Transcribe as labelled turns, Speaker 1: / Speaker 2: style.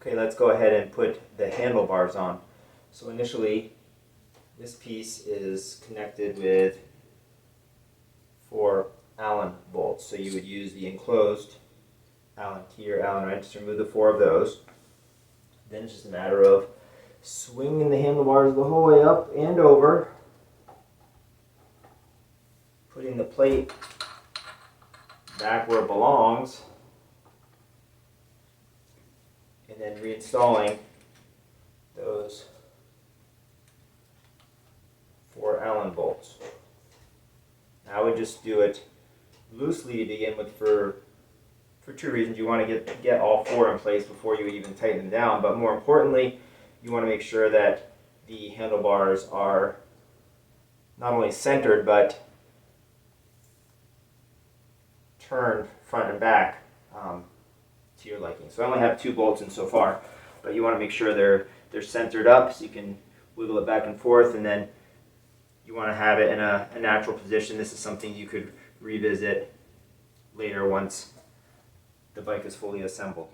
Speaker 1: Okay, let's go ahead and put the handlebars on. So initially, this piece is connected with 4 Allen bolts. So you would use the enclosed Allen key or Allen wrench to remove the 4 of those. Then it's just a matter of swinging the handlebars the whole way up and over, putting the plate back where it belongs, and then reinstalling those 4 Allen bolts. I would just do it loosely to begin with for 2 reasons. You want to get all 4 in place before you even tighten them down, but more importantly, you want to make sure that the handlebars are not only centered but turned front and back to your liking. So I only have 2 bolts in so far, but you want to make sure they're centered up so you can wiggle it back and forth, and then you want to have it in a natural position. This is something you could revisit later once the bike is fully assembled.